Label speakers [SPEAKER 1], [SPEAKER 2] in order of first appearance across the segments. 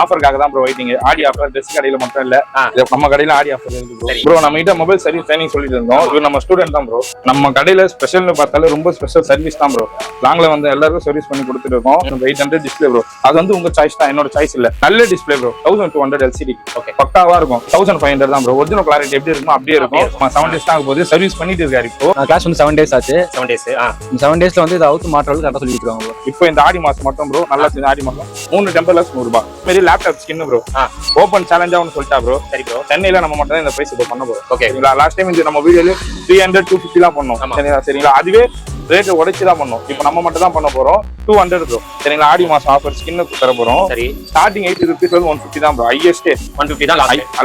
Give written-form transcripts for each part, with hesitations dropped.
[SPEAKER 1] ஆஃபருக்காக தான் bro waiting. ஆடி offer dress கடையில மட்டும் இல்ல, நம்ம கடையில ஆடி ஆஃபர் இருக்கு ப்ரோ. நம்ம கிட்ட மொபைல் சர்வீஸ் ட்ரைனிங் சொல்லிட்டு இருந்தோம். இவர் நம்ம ஸ்டூடெண்ட் தான் ப்ரோ. நம்ம கடையில ஸ்பெஷல்னு பார்த்தாலும் ரொம்ப ஸ்பெஷல் சர்வீஸ் தான் ப்ரோ. லாங்ல வந்து எல்லாருக்கும் சர்வீஸ் பண்ணி கொடுத்துட்டு இருக்கோம். 800 டிஸ்பிளே ப்ரோ. அது வந்து உங்க சாய்ஸ் தான், என்னோட சாய்ஸ் இல்ல. நல்ல டிஸ்பிளே ப்ரோ. 1200 LCD பக்காவா இருக்கும். 1500 தான் ப்ரோ. ஒரிஜினல் கிளாரிட்டி எப்படி இருக்குமோ அப்படியே இருக்கும். 7 days தான் போகுது. சர்வீஸ் பண்ணிட்டு இருக்காரு இப்போ.
[SPEAKER 2] கிளாஸ் வந்து 7 days ஆச்சு. 7 days 7 daysல வந்து இதை அவுத்து மாற்றலுக்கு கரெக்டா சொல்லி இருக்காங்க ப்ரோ.
[SPEAKER 1] இப்போ இந்த ஆடி மாசம் மட்டும் ப்ரோ நல்லா ஆடி மாசம் 3 டெம்பர்லெஸ் 100 ரூபாய். மேரி லேப்டாப் ஸ்கின் ப்ரோ. ஓபன் சேலஞ்சா ஒன்னு சொல்லிட்டா ப்ரோ.
[SPEAKER 2] சரி ப்ரோ.
[SPEAKER 1] சென்னையில நம்ம மட்டும் தான் இந்த பிரைஸ் இப்போ பண்ண போறோம். ஓகேங்களா? லாஸ்ட் டைம் இந்த நம்ம வீடியோல 300 250 தான் பண்ணோம். சரிங்களா? அதுவே ரேட் உடைச்சு தான் பண்ணோம். இப்போ நம்ம மட்டும் தான் பண்ண போறோம் 200 ப்ரோ. சரிங்களா? ஆடி மாசம் ஆஃபர் ஸ்கின் தர போறோம்.
[SPEAKER 2] சரி.
[SPEAKER 1] ஸ்டார்டிங் 80 rupees வந்து 150 தான் ப்ரோ. ஹையஸ்ட்
[SPEAKER 2] 150 தான்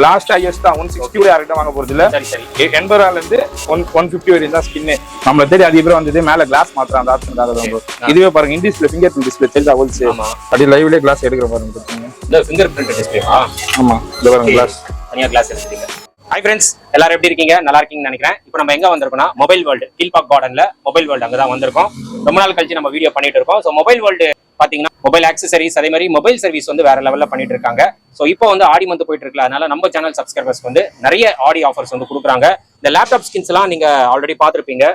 [SPEAKER 1] லாஸ்ட் ஹையஸ்ட் தான். 160 கூட யார்கிட்ட வாங்க போறது இல்ல.
[SPEAKER 2] சரி சரி.
[SPEAKER 1] 80 ரூபாயில இருந்து 150 வரையும் தான் ஸ்கின். நம்மள தேடி அதிக பேர் வந்தது மேல கிளாஸ் மாத்திரம் அந்த ஆப்ஷன் தான் ப்ரோ. இதுவே பாருங்க இன் டிஸ்ப்ளே ஃபிங்கர் பிரிண்ட் டிஸ்ப்ளே தெரிஞ்சா ஹோல்ஸ். அப்படி லைவ்லயே கிளாஸ் எடுக்கிற பாருங்க.
[SPEAKER 2] இந்த ஃபிங்கர் பிரிண்ட் டிஸ்ப்ளே.
[SPEAKER 1] ஆமா இந்த பாருங்க கிளாஸ்.
[SPEAKER 2] தனியா கிளாஸ் எடுத்துட்டீங்க. ஹாய் ஃப்ரெண்ட்ஸ், எல்லாரும் எப்படி இருக்கீங்க? நல்லா இருக்கீங்கன்னு நினைக்கிறேன். இப்போ நம்ம எங்க வந்திருக்கோம்னா மொபைல் வேர்ல்டு கீழ்பாக் கார்டன்ல மொபைல் வேர்ல்டு அங்கதான் வந்திருக்கோம். ரொம்ப நாள் கழிச்சு நம்ம வீடியோ பண்ணிட்டு இருக்கோம். ஸோ மொபைல் வேர்ல்டு பாத்தீங்கன்னா மொபைல் ஆக்சசரிஸ் அதே மாதிரி மொபைல் சர்வீஸ் வந்து வேற லெவல்ல பண்ணிட்டு இருக்காங்க. ஸோ இப்போ வந்து ஆடி மந்த் போயிட்டு இருக்குல்ல, அதனால நம்ம சேனல் சப்ஸ்கிரைபர்ஸ் வந்து நிறைய ஆடி ஆஃபர்ஸ் வந்து கொடுக்குறாங்க. இந்த லேப்டாப் ஸ்கின்ஸ் எல்லாம் நீங்க ஆல்ரெடி பார்த்துருப்பீங்க.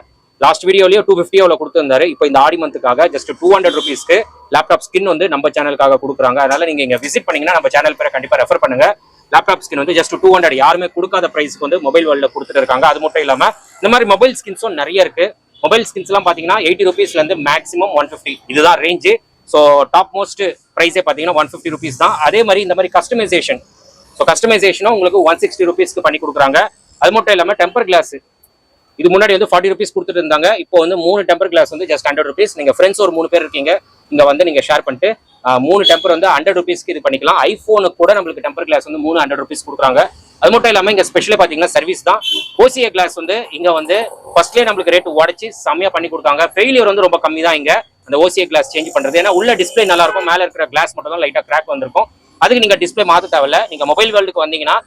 [SPEAKER 2] லாஸ்ட் வீடியோலயே 250 கொடுத்துருந்தாரு. இப்போ இந்த ஆடி மந்த்துக்காக ஜஸ்ட் 200 rupeesக்கு லேப்டாப் ஸ்கின் வந்து நம்ம சேனலுக்காக கொடுக்குறாங்க. அதனால நீங்க இங்க விசிட் பண்ணீங்கன்னா நம்ம சேனல் பேரை கண்டிப்பா ரெஃபர் பண்ணுங்க. லேப்டாப் ஸ்கின் வந்து ஜஸ்ட் 200 யாருமே கொடுக்காத பிரைஸ்க்கு வந்து மொபைல் வேர்ல்ட்ல கொடுத்துட்டு இருக்காங்க. அது மட்டும் இல்லாம இந்த மாதிரி மொபைல் ஸ்கின்ஸும் நிறைய இருக்கு. மொபைல் ஸ்கின்ஸ் எல்லாம் பாத்தீங்கன்னா 80 rupeesல இருந்து மேக்ஸிமம் 150 இதுதான் ரேஞ்சு. ஸோ டாப் மோஸ்ட் ப்ரைஸே பாத்தீங்கன்னா 150 rupees தான். அதே மாதிரி இந்த மாதிரி கஸ்டமைசேஷன், ஸோ கஸ்டமைசேஷனும் உங்களுக்கு 160 rupeesக்கு பண்ணி கொடுக்குறாங்க. அது மட்டும் இல்லாம டெம்பர் கிளாஸ் இது முன்னாடி வந்து 40 rupees கொடுத்துட்டு இருந்தாங்க. இப்போ வந்து 3 டெம்பர் கிளாஸ் வந்து ஜஸ்ட் 100 rupees. நீங்க ஃப்ரெண்ட்ஸ் ஒரு 3 பேர் இருக்கீங்க, இங்க வந்து நீங்க ஷேர் பண்ணிட்டு 3 டெம்பர் வந்து 100 rupeesக்கு இது பண்ணிக்கலாம். ஐபோனுக்கு கூட நம்மளுக்கு டெம்பர் கிளாஸ் வந்து 100 rupees கொடுக்குறாங்க. அது மட்டும் இல்லாம இங்க ஸ்பெஷலா பாத்தீங்கன்னா சர்வீஸ் தான். OCA கிளாஸ் வந்து இங்க வந்து ஃபர்ஸ்ட்லேயே நம்மளுக்கு ரேட் உடச்சி செம்மையா பண்ணி கொடுத்தாங்க. ஃபெயிலியர் வந்து ரொம்ப கம்மி தான் இங்க அந்த OCA கிளாஸ் சேஞ்ச் பண்றது. ஏன்னா உள்ள டிஸ்பிளே நல்லா இருக்கும், மேல இருக்கிற கிளாஸ் மட்டும் தான் லைட்டா கிராக் வந்திருக்கும். அதுக்கு நீங்க டிஸ்பிளே மாத்த தேவையில்ல. நீங்க மொபைல் வேர்ல்டுக்கு வந்தீங்கன்னா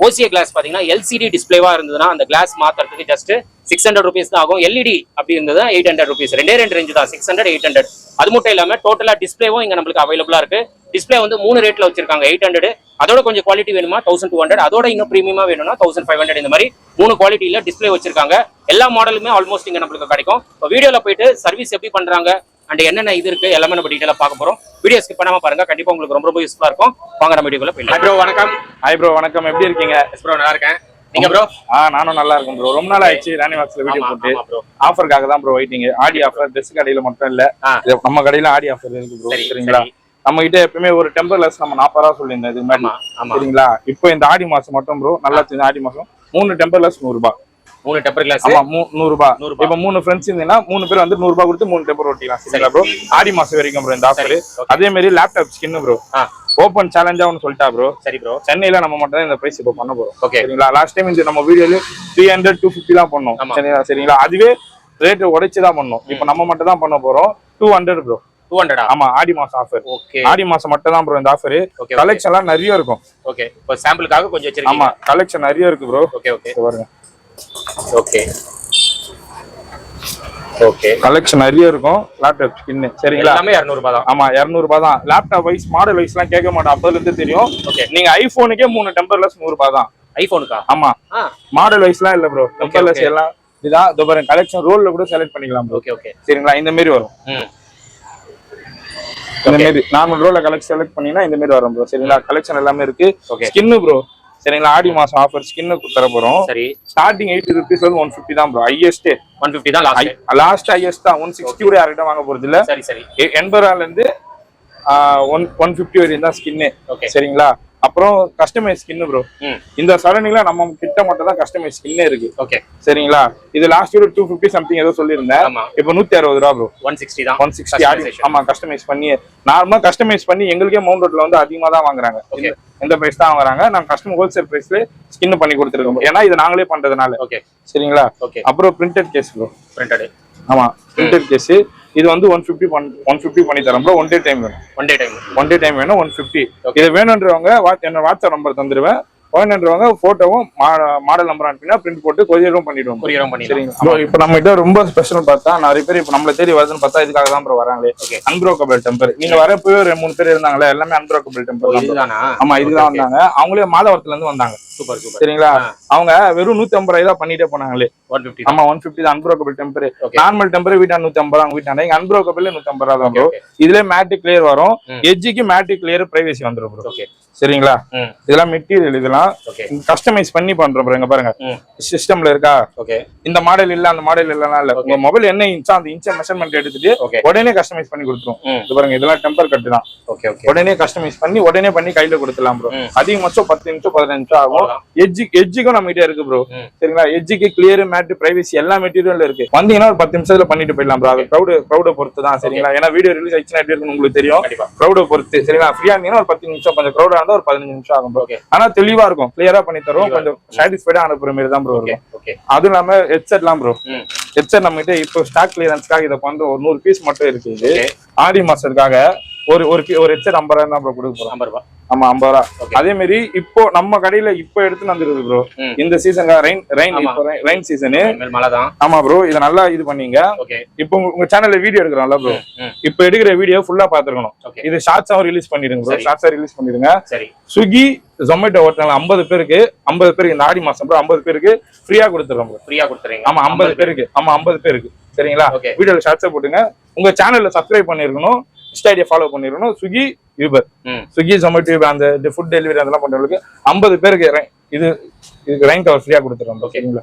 [SPEAKER 2] OCA கிளாஸ் பாத்தீங்கன்னா LCD டிஸ்பிளேவா இருந்ததுன்னா அந்த கிளாஸ் மாத்துறதுக்கு ஜஸ்ட் 600 rupees தான் ஆகும். LED அப்படி இருந்தது 800 rupees. ரெண்டே ரேஞ்சு தான், 600 800. அது மட்டும் இல்லாம டோட்டலா டிஸ்பிளேவும் இங்க நம்மளுக்கு அவைலபிளா இருக்கு. டிஸ்பிளே வந்து 3 ரேட்ல வச்சிருக்காங்க. 800 அதோட கொஞ்சம் குவாலிட்டி வேணுமா 1200, அதோட இன்னும் பிரீமியமா வேணும்னா 1500. இந்த மாதிரி 3 குவாலிட்டியில டிஸ்பிளே வச்சிருக்காங்க. எல்லா மாடலுமே ஆல்மோஸ்ட் இங்க நம்மளுக்கு கிடைக்கும். இப்போ வீடியோல போயிட்டு சர்வீஸ் எப்படி பண்றாங்க அண்ட் என்னென்ன இது இருக்கு எல்லாமே நம்ம டீடைலா பார்க்க போறோம். வீடியோ ஸ்கிப் பண்ணாம பாருங்க, கண்டிப்பா உங்களுக்கு ரொம்ப யூஸ்ஃபுல்லா இருக்கும். வாங்க நம்ம வீடியோக்குள்ள போயிடலாம். ஹாய் ப்ரோ வணக்கம்.
[SPEAKER 1] ஹாய் ப்ரோ வணக்கம், எப்படி இருக்கீங்க?
[SPEAKER 2] எஸ் ப்ரோ நல்லா இருக்கேன். நீங்க ப்ரோ?
[SPEAKER 1] நானும் நல்லா இருக்கேன் ப்ரோ. ரொம்ப நாள் ஆயிடுச்சு ராணி வாக்ஸ்ல வீடியோ போட்டு. ஆஃபருக்காக தான் ப்ரோ வெயிட்டிங். ஆடி ஆஃபர் ட்ரெஸ் கடையில மட்டும் இல்ல, நம்ம கடையில ஆடி ஆஃபர் இருக்கு ப்ரோ. சரிங்களா? நம்ம கிட்ட எப்பவுமே ஒரு டெம்பர்லெஸ் நம்ம 40 ரூபா சொல்லியிருந்தோம் இதுக்கு முன்னாடி. சரிங்களா? இப்போ இந்த ஆடி மாசம் மட்டும் ப்ரோ நல்லா ஆடி மாசம் 3 டெம்பர்லெஸ் 100 ரூபாய்.
[SPEAKER 2] 3 டெம்பர் கிளாஸ்
[SPEAKER 1] 100 ரூபாய். இப்போ 3 ஃப்ரெண்ட்ஸ் இருந்தீங்கன்னா 3 பேர் வந்து 100 ரூபாய் கொடுத்து 3 டெம்பர் ஓட்டிக்கலாம். சரிங்களா ப்ரோ? ஆடி மாசம் வரைக்கும் ப்ரோ இந்த ஆஃபர். அதே மாதிரி லேப்டாப் ஸ்கின் ப்ரோ ஓபன் சேலஞ்சா ஒன்னு சொல்லிட்டா ப்ரோ.
[SPEAKER 2] சரி ப்ரோ.
[SPEAKER 1] சென்னையில நம்ம மட்டும் தான் இந்த பிரைஸ் இப்போ பண்ண போறோம். சரிங்களா? லாஸ்ட் டைம் இந்த நம்ம வீடியோல 300 250 தான் பண்ணோம். சரிங்களா? அதுவே ரேட் உடைச்சு தான் பண்ணோம். இப்போ நம்ம மட்டும் தான் பண்ண போறோம் 200 ப்ரோ.
[SPEAKER 2] 200
[SPEAKER 1] ஆமா ஆடி மாசம் ஆஃபர். ஆடி மாசம் மட்டும் தான் ப்ரோ இந்த ஆஃபர். கலெக்ஷன் எல்லாம் நிறைய இருக்கும்.
[SPEAKER 2] ஓகே, இப்போ சாம்பிளுக்காக கொஞ்சம் வச்சிருக்கீங்க.
[SPEAKER 1] ஆமா கலெக்ஷன் நிறைய இருக்கு ப்ரோ.
[SPEAKER 2] ஓகே ஓகே
[SPEAKER 1] பாருங்க.
[SPEAKER 2] ஓகே ஓகே
[SPEAKER 1] கலெக்ஷன் நிறைய இருக்கும். லேப்டாப் ஸ்கின் சரிங்களா?
[SPEAKER 2] எல்லாமே 200 ரூபாய் தான்.
[SPEAKER 1] ஆமா 200 ரூபாய் தான். லேப்டாப் வைஸ் மாடல் வைஸ் எல்லாம் கேட்க மாட்டோம், அப்பதுல இருந்து தெரியும். நீங்க ஐபோனுக்கே 3 டெம்பர்லெஸ் 100 ரூபாய் தான்.
[SPEAKER 2] ஐபோனுக்கா?
[SPEAKER 1] ஆமா மாடல் வைஸ்லாம் இல்ல ப்ரோ. டெம்பர்லெஸ் எல்லாம் இதான் இதோ பாருங்க. கலெக்ஷன் ரோல்ல கூட செலக்ட் பண்ணிக்கலாம் ப்ரோ.
[SPEAKER 2] ஓகே ஓகே
[SPEAKER 1] சரிங்களா? இந்த மாதிரி வரும். இந்த மாதிரி நார்மல் ரோல்ல கலெக்ஷன் செலக்ட் பண்ணீங்கன்னா இந்த மாதிரி வரும் ப்ரோ. சரிங்களா? கலெக்ஷன் எல்லாமே இருக்கு. ஸ்கின் ப்ரோ சரிங்களா? ஆடி மாசம் ஆஃபர் ஸ்கின் தர போறோம். சரி. ஸ்டார்டிங் 80 rupees வந்து 150 தான் ப்ரோ. ஹையஸ்ட்
[SPEAKER 2] 150 தான்
[SPEAKER 1] லாஸ்ட் ஹையஸ்ட் தான். 160 கூட யார்கிட்ட வாங்க போறது இல்ல.
[SPEAKER 2] சரி சரி.
[SPEAKER 1] 80 ரூபாயில இருந்து 150 வரையும் தான் ஸ்கின். சரிங்களா? அப்புறம் கஸ்டமைஸ் ஸ்கின் ப்ரோ. இந்த சரணில நம்ம கிட்ட மட்டும் தான் கஸ்டமைஸ் ஸ்கின்னே இருக்கு.
[SPEAKER 2] ஓகே
[SPEAKER 1] சரிங்களா? இது லாஸ்ட் இயர் 250 சம்திங் ஏதோ சொல்லியிருந்தேன். இப்போ 160 ரூபா ப்ரோ.
[SPEAKER 2] 160 தான்.
[SPEAKER 1] 160 ஆடி. ஆமா கஸ்டமைஸ் பண்ணி நார்மலா கஸ்டமைஸ் பண்ணி எங்களுக்கே மவுண்ட் ரோட்ல வந்து அதிகமா தான் வாங்குறாங்க. எந்த பிரைஸ் தான் வாங்குறாங்க. நாங்க கஸ்டம் ஹோல்சேல் பிரைஸ்ல ஸ்கின் பண்ணி கொடுத்துருக்கோம். ஏன்னா இது நாங்களே பண்றதுனால.
[SPEAKER 2] ஓகே சரிங்களா?
[SPEAKER 1] அப்புறம் பிரிண்டட் கேஸ் ப்ரோ.
[SPEAKER 2] பிரிண்டட்
[SPEAKER 1] ஆமா பிரிண்டட் கேஸ் இது வந்து 150 பண்ணி தரோம் ப்ரோ. ஒன் டே டைம் வேணும்.
[SPEAKER 2] 1 டே டைம் வேணும் 150.
[SPEAKER 1] இது வேணும்ன்றவங்க என்னோட வாட்ஸ்அப் நம்பர் தந்துருவேன். வேணுன்றவங்க போட்டோவும் மாடல் நம்பர் அனுப்பினா பிரிண்ட் போட்டு கொரியரும் பண்ணிடுவோம். சரிங்களா ப்ரோ? இப்போ நம்ம கிட்ட ரொம்ப ஸ்பெஷல் பார்த்தா நிறைய பேர் இப்போ நம்மள தேடி வருதுன்னு பார்த்தா இதுக்காக தான் ப்ரோ வராங்களே. அன்பிரோக்கபிள் டெம்பர். நீங்க வரப்போ 2-3 பேர் இருந்தாங்களே, எல்லாமே அன்பிரோக்கபிள் டெம்பர். ஆமா, இதுதான் வந்தாங்க. அவங்களே மாதவரத்துல இருந்து வந்தாங்க.
[SPEAKER 2] Super super.
[SPEAKER 1] சரிங்களா? அவங்க வெறும் 150 ரூபாய் தான் பண்ணிட்டே போனாங்களே. 150. ஆமா, 150 தான் அன்பிரோக்கபிள் டெம்பர். நார்மல் டெம்பர் வீட்டா 150 அவங்க வீட்டாண்ட. இங்க அன்பிரோக்கபிள் 150 ரூபா தான் ப்ரோ. இதுல மேட்டிக் கிளியர் வரும், எட்ஜுக்கு மேட்டிக் கிளியர் பிரைவசி வந்துரும் ப்ரோ. சரிங்களா? இதெல்லாம் மெட்டீரியல், இதெல்லாம் கஸ்டமைஸ் பண்ணி பண்றோம் ப்ரோ. இங்க பாருங்க, சிஸ்டம்ல இருக்கா இந்த மாடல் இல்ல அந்த மாடல் இல்லனா இல்ல, உங்க மொபைல் என்ன இன்ச்சா அந்த இன்ச்ச மெஷர்மென்ட் எடுத்துட்டு உடனே கஸ்டமைஸ் பண்ணி கொடுத்துரும். இது பாருங்க, இதெல்லாம் டெம்பர் கட் தான். உடனே கஸ்டமைஸ் பண்ணி உடனே பண்ணி கையில கொடுத்துலாம் ப்ரோ. அதிகபட்சம் 10 நிமிஷம் 15 நிமிஷம் ஆகும். எட்ஜுக்கும் நம்ம கிட்ட இருக்கு ப்ரோ. சரிங்களா? எட்ஜுக்கு கிளியர், மேட், பிரைவசி எல்லா மெட்டீரியலும் இருக்கு. வந்தீங்கன்னா ஒரு 10 நிமிஷத்துல பண்ணிட்டு போயிடலாம் ப்ரோ. அது க்ரௌட பொறுத்து தான். சரிங்களா? ஏன்னா வீடியோ ரிலீஸ் ஆயிடுச்சுன்னா எப்படி இருக்குன்னு உங்களுக்கு தெரியும். க்ரௌட பொறுத்து. சரிங்களா? ஃப்ரீயா இருந்தீங்கன்னா ஒரு 10 நிமிஷம், கொஞ்சம் க்ரௌடா இருந்தா ஒரு 15 நிமிஷம் ஆகும் ப்ரோ. ஆனா தெளிவா இருக்கும், கிளியரா பண்ணி தரும். கொஞ்சம் சாட்டிஸ்ஃபைடா அனுப்புற மாதிரி தான் ப்ரோ இருக்கும். அது இல்லாம ஹெட்செட்லாம் ப்ரோ. ஹெட்செட் நம்ம கிட்ட இப்போ ஸ்டாக் கிளியரன்ஸ்க்காக இதை வந்து ஒரு 100 பீஸ் மட்டும் இருக்கு. இது ஆடி மாசத்துக்காக ஒரு ஹெட்செட் 50 ரூபாய் தான் ப்ரோ கொடுக்க போறோம். 50 ரூபாய். ஆமா, 50 ரூபாய். அதே மாதிரி இப்போ நம்ம கடையில இப்போ எடுத்துட்டு வந்துருக்கு ப்ரோ. இந்த சீசன் ரெயின் சீசன் மழைதான். ஆமா ப்ரோ, இத நல்லா இது பண்ணீங்க. இப்போ உங்க சேனல்ல வீடியோ எடுக்கிறோம்ல ப்ரோ, இப்போ எடுக்கிற வீடியோ ஃபுல்லா பாத்துக்கணும். இது ஷார்ட்ஸாவும் ரிலீஸ் பண்ணிடுங்க ப்ரோ. ஷார்ட்ஸா ரிலீஸ் பண்ணிடுங்க. ஸ்விக்கி ஜொமேட்டோ ஹோட்டல் 50 பேருக்கு இந்த ஆடி மாசம் ப்ரோ 50 பேருக்கு ஃப்ரீயா கொடுத்துறோம் ப்ரோ. ஃப்ரீயா கொடுத்துறீங்க? ஆமா, 50 பேருக்கு. ஆமா, 50 பேருக்கு. சரிங்களா? வீடியோல ஷார்ட்ஸா போட்டுங்க. உங்க சேனல்ல சப்ஸ்கிரைப் பண்ணிருக்கணும், இன்ஸ்டாஐடியை ஃபாலோ பண்ணிருக்கணும். ஸ்விக்கி, யூபர், ஸ்விக்கி, ஜொமேட்டோ, அந்த ஃபுட் டெலிவரி அதெல்லாம் பண்றவங்களுக்கு 50 பேருக்கு இதுக்கு ரெயின் கவர் ஃப்ரீயா கொடுத்துறோம். ஓகேங்களா?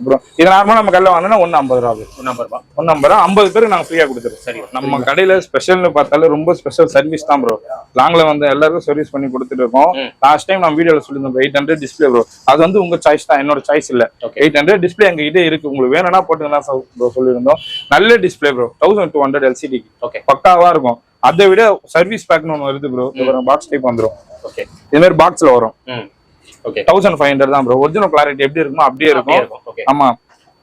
[SPEAKER 1] அப்புறம் இது நார்மலா நம்ம கடையில வாங்கினா 150 ரூபா. 150 ரூபா 50 பேருக்கு நாங்க ஃப்ரீயா கொடுத்துறோம். சரி, நம்ம கடையில ஸ்பெஷல்னு பார்த்தாலும் ரொம்ப ஸ்பெஷல் சர்வீஸ் தான் ப்ரோ. லாங்ல வந்து எல்லாருக்கும் சர்வீஸ் பண்ணி கொடுத்துட்டு இருக்கோம். லாஸ்ட் டைம் நம்ம வீடியோல சொல்லியிருந்தோம் 800 டிஸ்பிளே ப்ரோ. அது வந்து உங்க சாய்ஸ் தான், என்னோட சாய்ஸ் இல்ல. 800 டிஸ்பிளே எங்க கிட்ட இருக்கு, உங்களுக்கு வேணும்னா போட்டுங்கன்னா ப்ரோ சொல்லியிருந்தோம். நல்ல டிஸ்பிளே ப்ரோ. 1200 LCD பக்காவா இருக்கும். அதை விட சர்வீஸ் பேக்னு ஒன்று வருது ப்ரோ. பாக்ஸ் டைப் வந்துடும். இது மாதிரி பாக்ஸ்ல வரும். 1500 தான் ப்ரோ. ஒரிஜினல் கிளாரிட்டி எப்படி இருக்குமோ அப்படியே இருக்கும். ஆமா,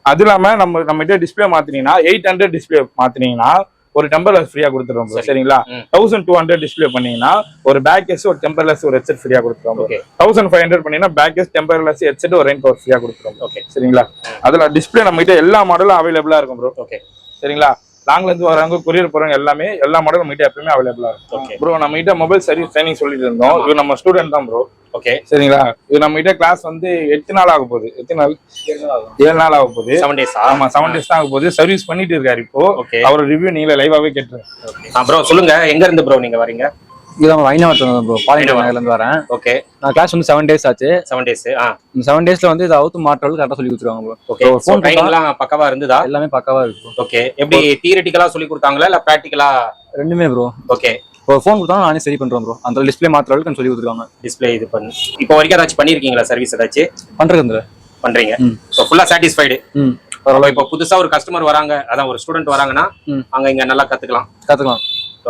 [SPEAKER 1] அது இல்லாம நம்ம கிட்ட டிஸ்பிளே மாத்தினீங்கன்னா 800 டிஸ்பிளே மாத்தினீங்கன்னா ஒரு டெம்பர்லெஸ் ஃப்ரீயா கொடுத்துருவோம் ப்ரோ. சரிங்களா? 1200 டிஸ்பிளே பண்ணீங்கன்னா ஒரு பேக் கேஸ், ஒரு டெம்பர்லெஸ், ஒரு ஹெட்செட் ஃப்ரீயா கொடுத்துருவோம். 1500 பண்ணீங்கன்னா பேக் கேஸ், டெம்பர்லெஸ், ஹெட்செட், ஒரு ரெயின் கவர் ஃப்ரீயா கொடுத்துருவோம். சரிங்களா? அதுல டிஸ்பிளே நம்ம கிட்ட எல்லா மாடலும் அவைலபிளா இருக்கும் ப்ரோ. சரிங்களா? லாங்ல இருந்து வரவங்க, கொரியர் போறவங்க எல்லாமே எல்லா மாடலும் நம்ம கிட்ட எப்பவுமே அவைலபிளா இருக்கும் ப்ரோ. நம்ம கிட்ட மொபைல் சர்வீஸ் ட்ரைனிங் சொல்லிட்டு இருந்தோம். இது நம்ம ஸ்டூடெண்ட் தான் ப்ரோ. சரிங்களா? இது நம்ம கிட்ட கிளாஸ் வந்து 8 நாள் ஆக போகுது. 7 நாள் ஆக போகுது. 7 days. ஆமா, 7 days தான் ஆக போகுது. சர்வீஸ் பண்ணிட்டு இருக்காரு இப்போ. அவரோட ரிவ்யூ நீங்க லைவாவே கேட்டுருங்க
[SPEAKER 2] ப்ரோ. சொல்லுங்க, எங்க இருந்து ப்ரோ நீங்க வரீங்க?
[SPEAKER 3] இதுதான் வைணவத்துல ப்ரோ, பாலினகர்ல இருந்து வரேன். நான் கிளாஸ் வந்து 7 days ஆச்சு. 7 days. இந்த 7 daysல வந்து இது அவுத்து மாற்றல் கரெக்டா சொல்லி கொடுத்துருவாங்க ப்ரோ.
[SPEAKER 2] ஃபோன் ட்ரைனிங்லாம் பக்கவா இருந்ததா?
[SPEAKER 3] எல்லாமே பக்கவா இருக்கு.
[SPEAKER 2] எப்படி தியரிட்டிக்கலா சொல்லி கொடுத்தாங்களா இல்ல பிராக்டிகலா?
[SPEAKER 3] ரெண்டுமே ப்ரோ. இப்போ ஃபோன் கொடுத்தா நானே சரி பண்றோம் ப்ரோ. அந்த டிஸ்பிளே மாற்றலுக்கு சொல்லி கொடுத்துருவாங்க.
[SPEAKER 2] டிஸ்பிளே இது பண்ணு. இப்போ வரைக்கும் ஏதாச்சும் பண்ணிருக்கீங்களா சர்வீஸ்? ஏதாச்சும் பண்றீங்க? சோ ஃபுல்லா சாட்டிஸ்ஃபைடு. இப்போ புதுசா ஒரு கஸ்டமர் வராங்க, அதான் ஒரு ஸ்டூடெண்ட் வராங்கன்னா அங்க இங்க நல்லா கத்துக்கலாம்.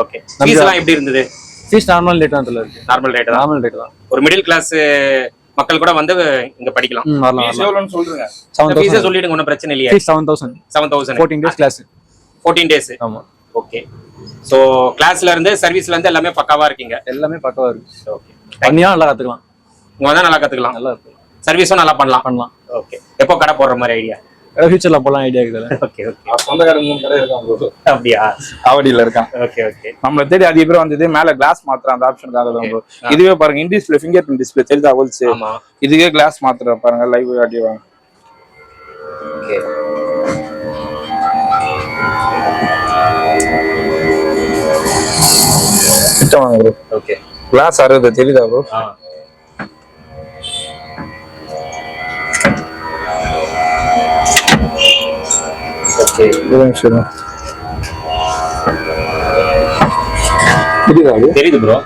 [SPEAKER 2] ஓகே. ஃபீஸ் எல்லாம் எப்படி இருந்தது?
[SPEAKER 3] ஃபீஸ் நார்மல் ரேட் தான் இருக்கு.
[SPEAKER 2] நார்மல் ரேட் தான். ஒரு மிடில் கிளாஸ் மக்கள் கூட வந்து இங்க படிக்கலாம்.
[SPEAKER 1] ஃபீஸ் எவ்வளவுன்னு சொல்றீங்க?
[SPEAKER 2] ஃபீஸ் சொல்லிடுங்க, ஒண்ணும் பிரச்சனை இல்லையா?
[SPEAKER 3] ஃபீஸ் 7000.
[SPEAKER 2] 14 days class. 14 days.
[SPEAKER 3] ஆமா.
[SPEAKER 2] ஓகே. சோ கிளாஸ்ல இருந்து சர்வீஸ்ல இருந்து எல்லாமே பக்காவா இருக்கீங்க?
[SPEAKER 3] எல்லாமே பக்காவா இருக்கு. ஓகே. பண்ணியா நல்லா கத்துக்கலாம்.
[SPEAKER 2] இங்க வந்தா நல்லா கத்துக்கலாம்.
[SPEAKER 3] நல்லா இருக்கு.
[SPEAKER 2] சர்வீஸும் நல்லா பண்ணலாம். ஓகே. எப்போ கடை போடுற மாதிரி ஐடியா?
[SPEAKER 3] ஃபியூச்சர்ல போலாம் ஐடியா இருக்குது.
[SPEAKER 2] ஓகே.
[SPEAKER 1] சொந்தக்காரங்க 3 கடை இருக்காங்க ப்ரோ.
[SPEAKER 2] அப்படியா?
[SPEAKER 1] ஆவடியில இருக்கான்.
[SPEAKER 2] ஓகே.
[SPEAKER 1] நம்மள தேடி அதிக பேர் வந்தது மேல கிளாஸ் மாத்துற அந்த ஆப்ஷனுக்காக தான் ப்ரோ. இதுவே பாருங்க, இன் டிஸ்ப்ளே ஃபிங்கர் பிரிண்ட் டிஸ்ப்ளே தெரியுதா ஹோல்ஸ்?
[SPEAKER 2] ஆமா.
[SPEAKER 1] இதுவே கிளாஸ் மாத்துற பாருங்க, லைவ் காட்டிடுவாங்க.
[SPEAKER 2] ஓகே.
[SPEAKER 1] கிட்ட வாங்க ப்ரோ.
[SPEAKER 2] ஓகே.
[SPEAKER 1] கிளாஸ் அறுது தெரியுதா ப்ரோ?
[SPEAKER 2] ஓகே. தெரியுது ப்ரோ.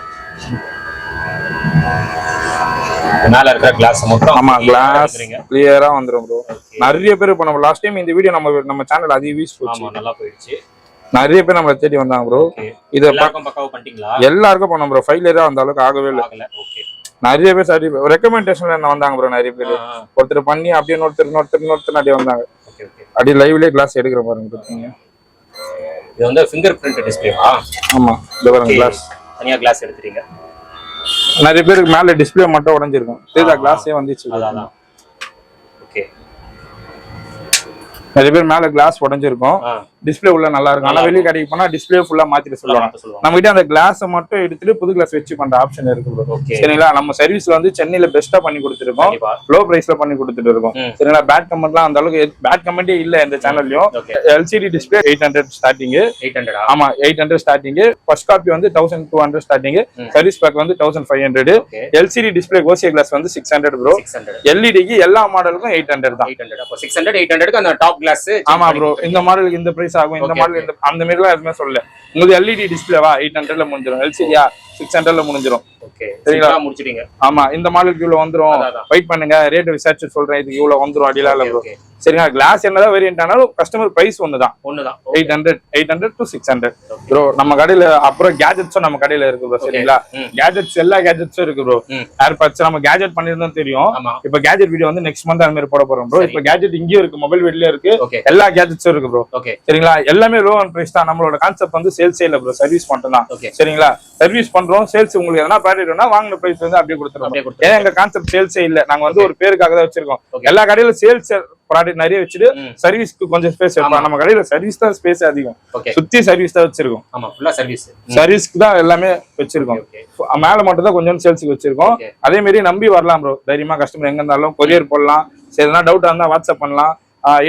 [SPEAKER 2] மேல இருக்கிற கிளாஸ் மொத்தம்.
[SPEAKER 1] ஆமா, கிளாஸ் கிளியரா வந்துரும் ப்ரோ. நிறைய பேர் இப்ப நம்ம லாஸ்ட் டைம் இந்த வீடியோ நம்ம சேனல் அதிக வியூஸ் போச்சு.
[SPEAKER 2] ஆமா, நல்லா போயிடுச்சு.
[SPEAKER 1] நிறைய பேர் நம்மள தேடி வந்தாங்க ப்ரோ. இத
[SPEAKER 2] பக்காவா பண்ணிட்டீங்களா?
[SPEAKER 1] எல்லாருக்கும் பண்ணோம் ப்ரோ. ஃபைலரா அந்த அளவுக்கு ஆகவே இல்ல.
[SPEAKER 2] ஓகே.
[SPEAKER 1] நிறைய பேர் சரி ரெக்கமெண்டேஷன்ல என்ன வந்தாங்க ப்ரோ. நிறைய பேர் ஒருத்தர் பண்ணி அப்படியே இன்னொருத்தர் அப்படியே வந்தாங்க. அப்படியே லைவ்லயே கிளாஸ் எடுக்கிற பாருங்க.
[SPEAKER 2] இது வந்து ஃபிங்கர் பிரிண்ட் டிஸ்ப்ளேவா?
[SPEAKER 1] ஆமா, இது பாருங்க கிளாஸ்.
[SPEAKER 2] தனியா கிளாஸ் எடுத்துறீங்க.
[SPEAKER 1] நிறைய பேருக்கு மேல டிஸ்பிளே மட்டும் உடைஞ்சிருக்கும். தெரியுதா, கிளாஸே வந்துச்சு.
[SPEAKER 2] அதான். ஓகே.
[SPEAKER 1] நிறைய பேர் மேல கிளாஸ் உடைஞ்சிருக்கும், டிஸ்பிளே உள்ள நல்லா இருக்கும். ஆனா வெளியே கடைக்கு போனா டிஸ்பிளே ஃபுல்லா மாத்திட்டு சொல்லுவாங்க. நம்ம கிட்ட அந்த கிளாஸ் மட்டும் எடுத்துட்டு புது கிளாஸ் வச்சு பண்ற ஆப்ஷன் இருக்கு ப்ரோ. சரிங்களா, நம்ம சர்வீஸ்ல வந்து சென்னையில பெஸ்டா பண்ணி கொடுத்துருக்கோம், லோ பிரைஸ்ல பண்ணி கொடுத்துட்டு இருக்கோம். சரிங்களா, பேட் கமெண்ட்லாம் அந்த அளவுக்கு பேட் கமெண்டே இல்ல இந்த சேனல்லயும். LCD display 800 starting.
[SPEAKER 2] 800?
[SPEAKER 1] ஆமா, 800 ஸ்டார்டிங். ஃபர்ஸ்ட் காப்பி வந்து 1200 ஸ்டார்டிங். சர்வீஸ் பேக் வந்து 1500. எல்சிடி டிஸ்பிளே கோசியா கிளாஸ் வந்து 600 ப்ரோ. எல்இடிக்கு எல்லா மாடலுக்கும் 800 தான்.
[SPEAKER 2] 800. அப்போ 600 800க்கு அந்த டாப் கிளாஸ்.
[SPEAKER 1] ஆமா ப்ரோ, இந்த மாடலுக்கு இந்த பிரைஸ் ஆகும், இந்த மாடல் அந்த மாதிரி எல்லாம் எதுவுமே சொல்லல. உங்களுக்கு எல்இடி டிஸ்பிளேவா 800ல முடிஞ்சிடும், எல்சிடியா 600ல முடிஞ்சிடும்.
[SPEAKER 2] சரிங்களா, முடிச்சிட்டீங்க.
[SPEAKER 1] ஆமா, இந்த மாடலுக்கு இவ்வளவு வந்துரும், வெயிட் பண்ணுங்க, ரேட் விசாரிச்சு சொல்றேன், இதுக்கு இவ்வளவு வந்துரும் அடிலாம் இல்ல ப்ரோ. சரிங்களா, கிளாஸ் என்னதான் வேரியன்ட் ஆனாலும் கஸ்டமர் பிரைஸ் ஒண்ணுதான். 800 to 600 ப்ரோ. நம்ம கடையில அப்புறம் கேஜெட்ஸும் நம்ம கடையில இருக்கு ப்ரோ. சரிங்களா, கேஜெட்ஸ் எல்லா கேஜெட்ஸும் இருக்கு ப்ரோ. ஏர்பாட்ஸ் நம்ம கேஜெட் பண்ணிருந்தோம் தெரியும். இப்ப கேஜெட் வீடியோ வந்து நெக்ஸ்ட் மந்த் அந்த மாதிரி போட போறோம் ப்ரோ. இப்ப கேஜெட் இங்கேயும் இருக்கு, மொபைல் வீட்லயும் இருக்கு, எல்லா கேஜெட்ஸும் இருக்கு ப்ரோ. சரிங்களா, எல்லாமே லோ அண்ட் பிரைஸ் தான். நம்மளோட கான்செப்ட் வந்து சேல்ஸே இல்ல ப்ரோ, சர்வீஸ் மட்டும் தான். சரிங்களா, சர்வீஸ் பண்றோம், சேல்ஸ் உங்களுக்கு எதனா ப்ராடக்ட் வேணா வாங்கின பிரைஸ் வந்து அப்படியே கொடுத்துருவோம். ஏன் எங்க கான்செப்ட் சேல்ஸே இல்ல, நாங்க வந்து ஒரு பேருக்காக தான் வச்சிருக்கோம். எல்லா கடையில சேல்ஸ் ப்ராடக்ட் நிறைய வச்சுட்டு சர்வீஸ்க்கு கொஞ்சம் ஸ்பேஸ் எடுப்போம். நம்ம கடையில சர்வீஸ் தான் ஸ்பேஸ் அதிகம், சுத்தி சர்வீஸ் தான் வச்சிருக்கோம்.
[SPEAKER 2] ஆமா, ஃபுல்லா சர்வீஸ்,
[SPEAKER 1] சர்வீஸ்க்கு தான் எல்லாமே வச்சிருக்கோம். மேல மட்டும் தான் கொஞ்சம் சேல்ஸுக்கு வச்சிருக்கோம். அதே மாதிரி நம்பி வரலாம் ப்ரோ, தைரியமா கஸ்டமர் எங்க இருந்தாலும் கொரியர் போடலாம். சரி, எதனா டவுட்டா இருந்தா வாட்ஸ்அப் பண்ணலாம்.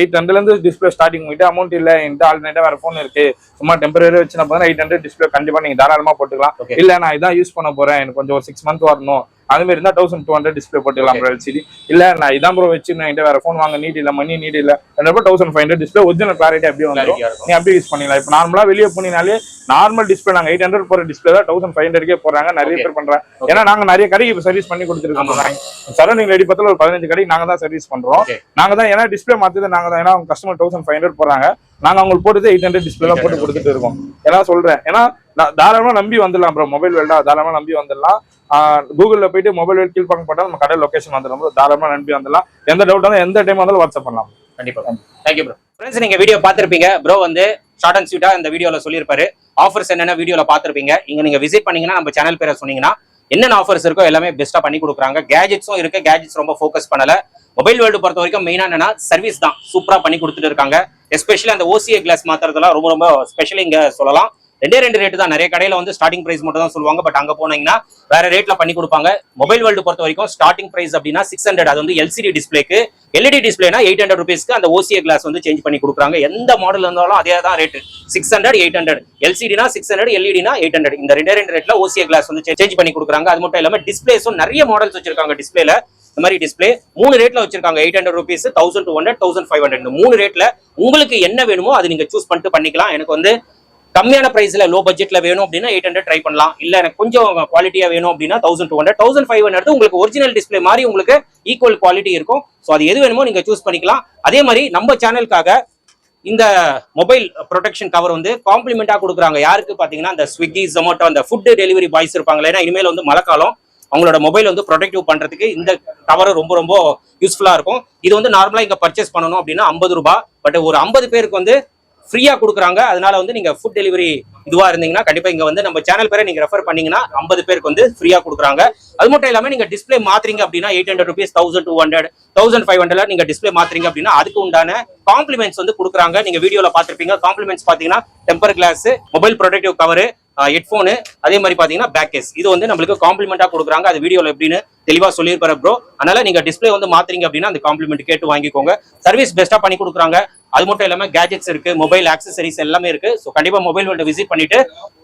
[SPEAKER 1] 800ல இருந்து டிஸ்பிளே ஸ்டார்டிங் கிட்ட அமௌண்ட் இல்ல, இந்த ஆல்டர்னேட்டா வேற போன் இருக்கு, சும்மா டெம்பரரி வச்சு 800 டிஸ்பிளே கண்டிப்பா நீங்க தாராளமா போட்டுக்கலாம். இல்ல நான் இதான் யூஸ் பண்ண போறேன், எனக்கு கொஞ்சம் ஒரு 6 மந்த் வரணும், அது மாதிரி இருந்தா 1200 டிஸ்பிளே போட்டுக்கலாம் ப்ரோ. எல்சிடி இல்ல நான் இதான் ப்ரோ வச்சு நான் வேற போன் வாங்க நீட் இல்ல, மணி நீட் இல்ல, 1500 டிஸ்பிளே ஒரிஜினல் கிளாரிட்டி அப்படியே வந்துடும், நீ அப்படியே யூஸ் பண்ணிக்கலாம். இப்ப நார்மலா வெளியே போனீங்கனாலே நார்மல் டிஸ்பிளே நாங்க 800 போற டிஸ்பிளே தான் 1500 போறாங்க, நிறைய பேர் பண்றாங்க. ஏன்னா நாங்க நிறைய கடைக்கு இப்ப சர்வீஸ் பண்ணி கொடுத்துருக்கோம். சரௌண்டிங் ரெடி பத்தில ஒரு 15 கடைக்கு நாங்க தான் சர்வீஸ் பண்றோம். நாங்க தான், ஏன்னா டிஸ்பிளே மாத்தது நாங்க தான். ஏன்னா கஸ்டமர் 1500 போறாங்க, நாங்க அவங்களுக்கு போட்டு 800 டிஸ்பிளே தான் போட்டு கொடுத்துட்டு இருக்கோம். ஏன்னா சொல்றேன், ஏன்னா தாராளமா நம்பி வந்துடலாம் ப்ரோ. மொபைல் வேல்டா தாராளமா நம்பி வந்துடலாம். கூகுள்ல போயிட்டு மொபைல் வேல் கீழ்பாக்கம் போட்டா நம்ம கடை லொகேஷன் வந்துடும் ப்ரோ. தாராளமா நம்பி வந்துடலாம். எந்த டவுட் இருந்தாலும் எந்த டைம் வந்தாலும் வாட்ஸ்அப் பண்ணலாம்.
[SPEAKER 2] கண்டிப்பா. Thank you bro. ஃப்ரெண்ட்ஸ், நீங்க வீடியோ பார்த்திருப்பீங்க. ப்ரோ வந்து ஷார்ட் அண்ட் ஸ்வீட்டா இந்த வீடியோல சொல்லியிருப்பாரு. ஆஃபர்ஸ் என்னென்ன வீடியோல பார்த்திருப்பீங்க. இங்க நீங்க விசிட் பண்ணீங்கன்னா நம்ம சேனல் பேரை சொன்னீங்கன்னா என்னென்ன ஆஃபர்ஸ் இருக்கோ எல்லாமே பெஸ்ட்டா பண்ணி கொடுக்குறாங்க. கேஜெட்ஸும் இருக்கு, கேஜெட்ஸ் ரொம்ப ஃபோக்கஸ் பண்ணல. மொபைல் வேர்ல்டு பொறுத்த வரைக்கும் மெயினா என்னன்னா சர்வீஸ் தான் சூப்பரா பண்ணி கொடுத்துட்டு இருக்காங்க. எஸ்பெஷலி அந்த ஓசிஏ கிளாஸ் மாத்துறதுலாம் ரொம்ப ரொம்ப ஸ்பெஷல் இங்க சொல்லலாம். 2 ரேட்டு தான். நிறைய கடையில வந்து ஸ்டார்டிங் பிரைஸ் மட்டும் தான் சொல்லுவாங்க, பட் அங்க போனீங்கன்னா வேற ரேட்ல பண்ணி கொடுப்பாங்க. மொபைல் வேர்ல்டு பொறுத்த வரைக்கும் ஸ்டார்டிங் பிரைஸ் அப்படின்னா 600. அது வந்து எல்சிடி டிஸ்பிளேக்கு. எல்இடி டிஸ்பிளேனா 800 ருபீஸ்க்கு அந்த ஓசிஏ கிளாஸ் வந்து சேஞ்ச் பண்ணி கொடுக்குறாங்க. எந்த மாடல் இருந்தாலும் அதே தான் ரேட்டு, 600 800. எல்சிடினா 600, எல்இடினா 800. இந்த 2 ரேட்ல ஓசிஏ கிளாஸ் வந்து சேஞ்ச் பண்ணி கொடுக்குறாங்க. அது மட்டும் இல்லாம டிஸ்பிளேஸும் நிறைய மாடல்ஸ் வச்சிருக்காங்க. டிஸ்பிளேல இந்த மாதிரி டிஸ்பிளே 3 ரேட்ல வச்சிருக்காங்க. 800 ருபீஸ், 1200, 1500. இந்த 3 ரேட்ல உங்களுக்கு என்ன வேணுமோ அது நீங்க சூஸ் பண்ணிட்டு பண்ணிக்கலாம். எனக்கு வந்து கம்மியான பிரைஸ்ல லோ பட்ஜெட்ல வேணும் அப்படின்னா 800 ட்ரை பண்ணலாம். இல்ல எனக்கு கொஞ்சம் குவாலிட்டியா வேணும் அப்படின்னா 1200, 1500 உங்களுக்கு ஒரிஜினல் டிஸ்பிளே மாதிரி உங்களுக்கு ஈக்குவல் குவாலிட்டி இருக்கும். ஸோ அது எது வேணுமோ நீங்க சூஸ் பண்ணிக்கலாம். அதே மாதிரி நம்ம சேனலுக்காக இந்த மொபைல் ப்ரொடெக்ஷன் கவர் வந்து காம்ப்ளிமெண்டா கொடுக்குறாங்க. யாருக்கு பாத்தீங்கன்னா இந்த ஸ்விக்கி, ஜொமேட்டோ, அந்த ஃபுட் டெலிவரி பாய்ஸ் இருப்பாங்களே, ஏன்னா இனிமேல் வந்து மழைக்காலம், அவங்களோட மொபைல் வந்து ப்ரொடெக்டிவ் பண்றதுக்கு இந்த கவர் ரொம்ப ரொம்ப யூஸ்ஃபுல்லா இருக்கும். இது வந்து நார்மலா இங்க பர்ச்சேஸ் பண்ணணும் அப்படின்னா 50 ரூபாய், பட் ஒரு 50 பேருக்கு வந்து ஃப்ரீயா கொடுக்குறாங்க. அதனால வந்து நீங்க ஃபுட் டெலிவரி இதுவா இருந்தீங்கன்னா கண்டிப்பா இங்க வந்து நம்ம சேனல் பேரை நீங்க ரெஃபர் பண்ணீங்கன்னா 50 பேருக்கு வந்து ஃப்ரீயா கொடுக்குறாங்க. அது மட்டும் இல்லாம நீங்க டிஸ்பிளே மாத்துறீங்க அப்படின்னா 800 ருபீஸ், 1200, 1500 நீங்க டிஸ்பிளே மாத்துறீங்க அப்படின்னா அதுக்கு உண்டான காம்ப்ளிமெண்ட்ஸ் வந்து கொடுக்குறாங்க. நீங்க வீடியோல பாத்திருப்பீங்க. காம்ப்ளிமெண்ட்ஸ் பாத்தீங்கன்னா temper glass, mobile protective cover, headphone, அதே மாதிரி பாத்தீங்கன்னா பேக் கேஸ். இது வந்து நம்மளுக்கு காம்ப்ளிமெண்டா கொடுக்குறாங்க. அது வீடியோல எப்படின்னு தெளிவா சொல்லியிருப்பாரு ப்ரோ. அதனால நீங்க டிஸ்பிளே வந்து மாத்துறீங்க அப்படின்னா அந்த காம்ப்ளிமெண்ட் கேட்டு வாங்கிக்கோங்க. சர்வீஸ் பெஸ்டா பண்ணி கொடுக்குறாங்க. அது மட்டும் இல்லாம கேஜெட்ஸ் இருக்கு, மொபைல் ஆக்சசரிஸ் எல்லாமே இருக்கு. ஸோ கண்டிப்பா மொபைல் வேர்ல்டு விசிட் பண்ணிட்டு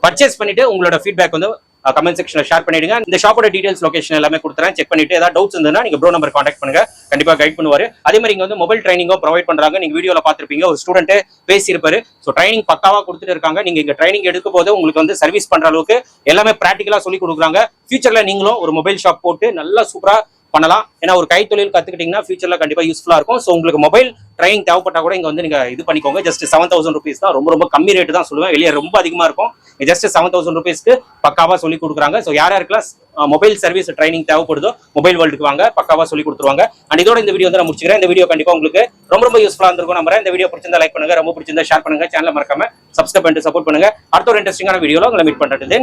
[SPEAKER 2] பர்ச்சேஸ் பண்ணிட்டு உங்களோட ஃபீட்பேக் வந்து கமெண்ட் செக்ஷன்ல ஷேர் பண்ணிடுங்க. இந்த ஷாப்போட டீடைல்ஸ், லொகேஷன் எல்லாமே கொடுத்துறேன். செக் பண்ணிட்டு ஏதாவது டவுட்ஸ் இருந்ததுன்னா நீங்க ப்ரோ நம்பர் கான்டாக்ட் பண்ணுங்க, கண்டிப்பா கைட் பண்ணுவாரு. அதே மாதிரி இங்க வந்து மொபைல் ட்ரைனிங்கும் ப்ரொவைட் பண்றாங்க. நீங்க வீடியோல பாத்திருப்பீங்க, ஒரு ஸ்டூடெண்ட் பேசியிருப்பாரு. ஸோ ட்ரைனிங் பக்காவா கொடுத்துட்டு இருக்காங்க. நீங்க இங்க ட்ரைனிங் எடுக்கும் போது உங்களுக்கு வந்து சர்வீஸ் பண்ற அளவுக்கு எல்லாமே பிராக்டிகலா சொல்லி கொடுக்குறாங்க. ஃபியூச்சர்ல நீங்களும் ஒரு மொபைல் ஷாப் போட்டு நல்லா சூப்பரா பண்ணலாம். ஏன்னா ஒரு கைத்தொழில் கத்துக்கிட்டீங்கன்னா ஃபியூச்சர்ல கண்டிப்பா யூஸ்ஃபுல்லா இருக்கும். ஸோ உங்களுக்கு மொபைல் ட்ரைனிங் தேவைப்பட்டா கூட இங்க வந்து நீங்க இது பண்ணிக்கோங்க. ஜஸ்ட் 7000 ருபீஸ் தான், ரொம்ப ரொம்ப கம்மி ரேட்டு தான் சொல்லுவேன். வெளியே ரொம்ப அதிகமா இருக்கும். ஜஸ்ட் 7000 ருபீஸ்க்கு பக்காவா சொல்லி கொடுக்குறாங்க. ஸோ யாருக்கெல்லாம் மொபைல் சர்வீஸ் ட்ரைனிங் தேவைப்படுதோ மொபைல் வேர்ல்டுக்கு வாங்க, பக்காவா சொல்லி கொடுத்துருவாங்க. அண்ட் இதோட இந்த வீடியோ வந்து நான் முடிச்சுக்கிறேன். இந்த வீடியோ கண்டிப்பா உங்களுக்கு ரொம்ப ரொம்ப யூஸ்ஃபுல்லா இருந்திருக்கும் நம்புறேன். இந்த வீடியோ பிடிச்சிருந்தா லைக் பண்ணுங்க, ரொம்ப பிடிச்சிருந்தா ஷேர் பண்ணுங்க, சேனலை மறக்காம சப்ஸ்கிரைப் பண்ணிட்டு சப்போர்ட் பண்ணுங்க. அடுத்த ஒரு இன்ட்ரெஸ்டிங்கான வீடியோல உங்களை மீட் பண்றது.